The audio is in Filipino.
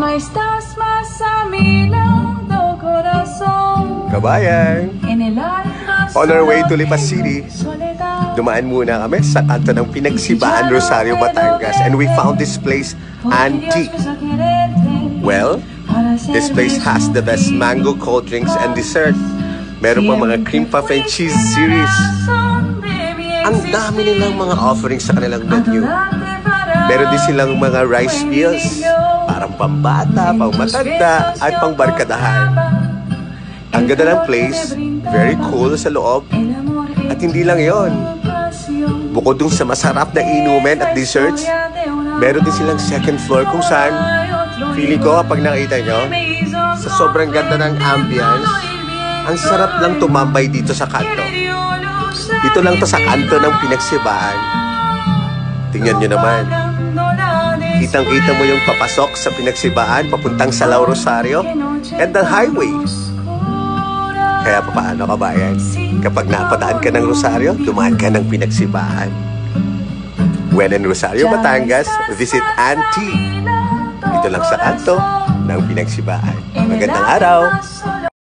Ama, estás más a mi lado, corazón. Kabayan, En el alma on our way to solo Lipas tengo City, soledad. dumaan muna kami sa kanto ng Pinagsibaan, Rosario, Batangas, and we found this place antique. Well, this place has the best mango cold drinks and dessert. Meron pa mga cream puff and cheese series. Ang dami nilang mga offerings sa kanilang menu. Meron din silang mga rice meals, parang pambata, pangmatanda, at pangbarkadahan. Ang ganda ng place, very cool sa loob. At hindi lang yon. Bukod dun sa masarap na inumin at desserts, meron din silang second floor kung saan, feeling ko kapag nakita nyo, sa sobrang ganda ng ambience, ang sarap lang tumambay dito sa kanto. Dito lang to sa kanto ng Pinagsibaan. Tingnan nyo naman. Kitang-kita mo yung papasok sa Pinagsibaan, papuntang Salao, Rosario, and the highway. Kaya paano kabayan? Kapag napadaan ka ng Rosario, dumaan ka ng Pinagsibaan. When in Rosario, Batangas, visit Auntie. Dito lang sa kanto ng Pinagsibaan. Magandang araw!